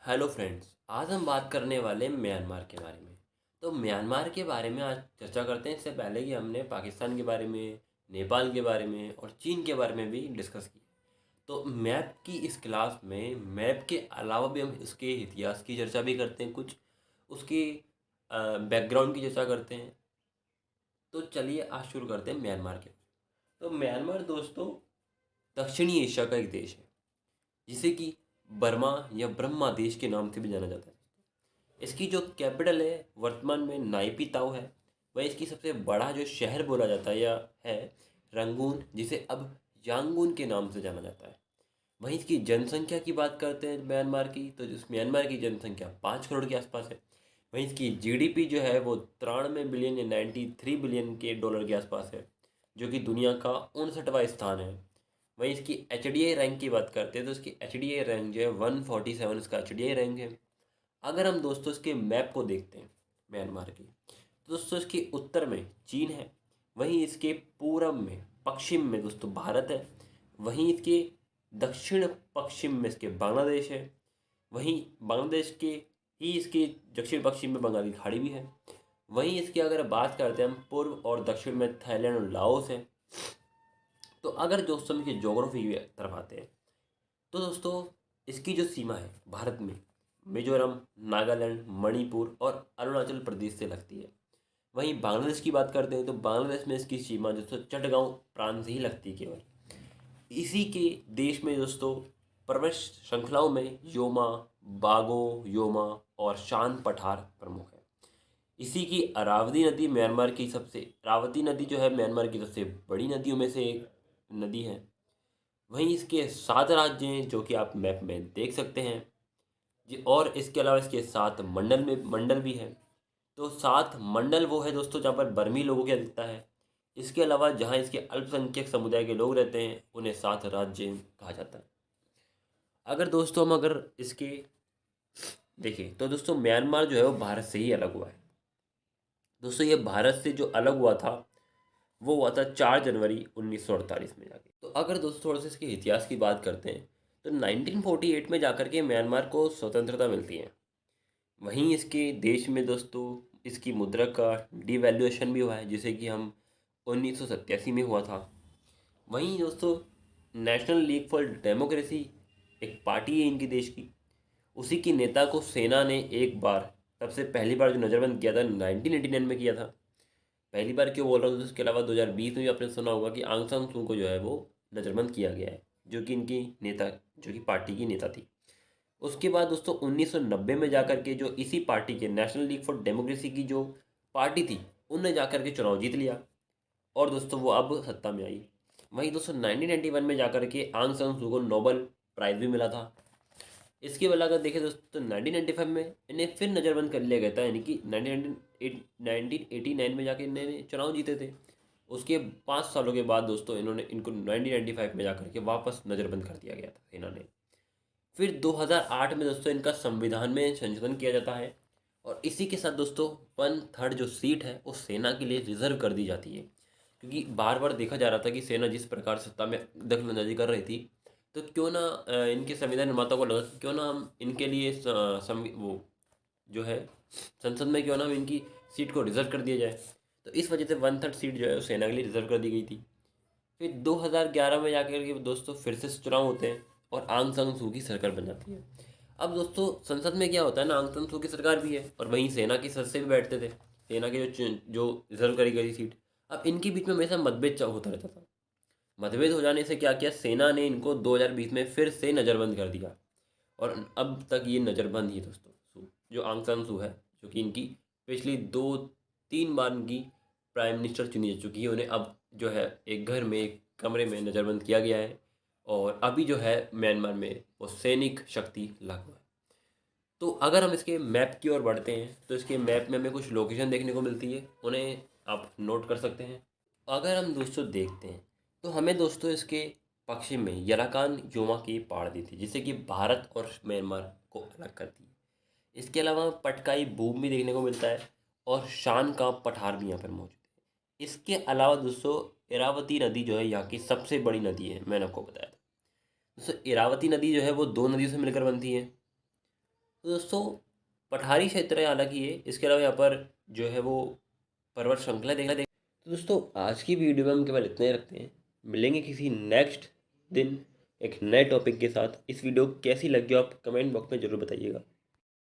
Hello friends, आज हम बात करने वाले हैं म्यांमार के बारे में। तो म्यांमार के बारे में आज चर्चा करते हैं। इससे पहले कि हमने पाकिस्तान के बारे में, नेपाल के बारे में और चीन के बारे में भी डिस्कस किया। तो मैप की इस क्लास में मैप के अलावा भी हम इसके इतिहास की चर्चा भी करते हैं, कुछ उसकी बैकग्राउंड की चर्चा करते हैं। तो चलिए आज शुरू करते हैं म्यांमार के। तो म्यांमार दोस्तों दक्षिणी एशिया का एक देश है, जिसे कि बर्मा या ब्रह्मा देश के नाम से भी जाना जाता है। इसकी जो कैपिटल है वर्तमान में नाइपी ताओ है। वह इसकी सबसे बड़ा जो शहर बोला जाता है या है रंगून, जिसे अब यांगून के नाम से जाना जाता है। वहीं इसकी जनसंख्या की बात करते हैं म्यांमार की, तो इस म्यांमार की जनसंख्या 5 करोड़ के आसपास है। वहीं इसकी जीडीपी जो है वो 93 बिलियन या 93 बिलियन के डॉलर के आसपास है, जो कि दुनिया का 59वां स्थान है। वहीं इसकी एच रैंक की बात करते हैं तो इसकी एच रैंक जो है 147 इसका एच रैंक है। अगर हम दोस्तों इसके मैप को देखते हैं म्यांमार की, तो दोस्तों इसके उत्तर में चीन है। वहीं इसके पूरब में पश्चिम में दोस्तों भारत है। वहीं इसके दक्षिण पश्चिम में इसके बांग्लादेश है। वहीं बांग्लादेश के ही इसके दक्षिण पश्चिम में बंगाल की खाड़ी भी है। वहीं इसकी अगर बात करते हैं हम पूर्व और दक्षिण में थाईलैंड और लाओस है। तो अगर दोस्तों हम इसकी ज्योग्राफी की तरफ आते हैं, तो दोस्तों इसकी जो सीमा है भारत में मिजोरम, नागालैंड, मणिपुर और अरुणाचल प्रदेश से लगती है। वहीं बांग्लादेश की बात करते हैं तो बांग्लादेश में इसकी सीमा दोस्तों चटगांव प्रांत से ही लगती है केवल। इसी के देश में दोस्तों पर्वत श्रृंखलाओं में योमा, बागो योमा और शान पठार प्रमुख है। इसी की अरावती नदी म्यांमार की सबसे अरावती नदी जो है म्यांमार की सबसे बड़ी नदियों में से एक नदी है। वहीं इसके 7 राज्य हैं जो कि आप मैप में देख सकते हैं जी। और इसके अलावा इसके 7 मंडल भी है। तो 7 मंडल वो है दोस्तों जहाँ पर बर्मी लोगों की अधिकता है। इसके अलावा जहाँ इसके अल्पसंख्यक समुदाय के लोग रहते हैं उन्हें 7 राज्य कहा जाता है। अगर दोस्तों हम अगर इसके देखें तो दोस्तों म्यांमार जो है वो भारत से ही अलग हुआ है। दोस्तों ये भारत से जो अलग हुआ था वो हुआ था 4 जनवरी 1948 में जाके। तो अगर दोस्तों थोड़ा सा इसके इतिहास की बात करते हैं तो 1948 में जाकर के म्यांमार को स्वतंत्रता मिलती है। वहीं इसके देश में दोस्तों इसकी मुद्रा का डिवैल्यूएशन भी हुआ है, जिसे कि हम 1987 में हुआ था। वहीं दोस्तों नेशनल लीग फॉर डेमोक्रेसी एक पार्टी है इनकी देश की। उसी की नेता को सेना ने एक बार सबसे पहली बार जो नज़रबंद किया था 1989 में किया था। पहली बार क्यों बोल रहा हूँ तो इसके अलावा 2020 में भी आपने सुना होगा कि आंग सान सू को जो है वो नज़रबंद किया गया है, जो कि इनकी नेता जो कि पार्टी की नेता थी। उसके बाद दोस्तों 1990 में जाकर के जो इसी पार्टी के नेशनल लीग फॉर डेमोक्रेसी की जो पार्टी थी उनने जाकर के चुनाव जीत लिया और दोस्तों वो अब सत्ता में आई। वहीं दोस्तों 1991 में जाकर के आंग सान सू को नोबल प्राइज़ भी मिला था। इसके अलावा अगर देखें दोस्तों 1995 में इन्हें फिर नज़रबंद कर लिया गया था, यानी कि 1989 में जाके इन्होंने चुनाव जीते थे। उसके 5 सालों के बाद दोस्तों इन्होंने इनको 1995 में जाकर के वापस नज़रबंद कर दिया गया था सेना ने। फिर 2008 में दोस्तों इनका संविधान में संशोधन किया जाता है और इसी के साथ दोस्तों 1/3 जो सीट है वो सेना के लिए रिजर्व कर दी जाती है। क्योंकि बार बार देखा जा रहा था कि सेना जिस प्रकार सत्ता में दखलंदाजी कर रही थी, तो क्यों ना इनके संविधान निर्माता को लगा कि क्यों ना हम इनके लिए वो जो है संसद में क्यों ना हम इनकी सीट को रिजर्व कर दिया जाए। तो इस वजह से 1/3 सीट जो है वो सेना के लिए रिजर्व कर दी गई थी। फिर 2011 में जाकर के दोस्तों फिर से चुनाव होते हैं और आंग सान सू की सरकार बन जाती है। अब दोस्तों संसद में क्या होता है ना, आंग सान सू की सरकार भी है और वहीं सेना के सदस्य भी बैठते थे, सेना के जो रिजर्व करी गई सीट। अब इनके बीच में हमेशा मतभेद होता रहता था। मतभेद हो जाने से क्या किया सेना ने इनको 2020 में फिर से नज़रबंद कर दिया और अब तक ये नज़रबंद ही है दोस्तों। जो आंग सान सू है, जो कि इनकी पिछली 2-3 बार इनकी प्राइम मिनिस्टर चुनी जा चुकी है, उन्हें अब जो है एक घर में एक कमरे में नज़रबंद किया गया है और अभी जो है म्यांमार में वो सैनिक शक्ति लागू है। तो अगर हम इसके मैप की ओर बढ़ते हैं तो इसके मैप में हमें कुछ लोकेशन देखने को मिलती है, उन्हें आप नोट कर सकते हैं। अगर हम दोस्तों देखते हैं तो हमें दोस्तों इसके पश्चिम में यराकान योमा की पहाड़ दी थी, जिसे कि भारत और म्यांमार को अलग करती है। इसके अलावा पटकाई बूम भी देखने को मिलता है और शान का पठार भी यहाँ पर मौजूद है। इसके अलावा दोस्तों इरावती नदी जो है यहाँ की सबसे बड़ी नदी है, मैंने आपको बताया था। दोस्तों इरावती नदी जो है वो 2 नदियों से मिलकर बनती है। तो दोस्तों पठारी क्षेत्र है हालांकि ये, इसके अलावा यहाँ पर जो है वो पर्वत श्रृंखला देखना देख। तो दोस्तों आज की वीडियो में हम केवल इतना ही रखते हैं, मिलेंगे किसी नेक्स्ट दिन एक नए टॉपिक के साथ। इस वीडियो कैसी लगी आप कमेंट बॉक्स में ज़रूर बताइएगा।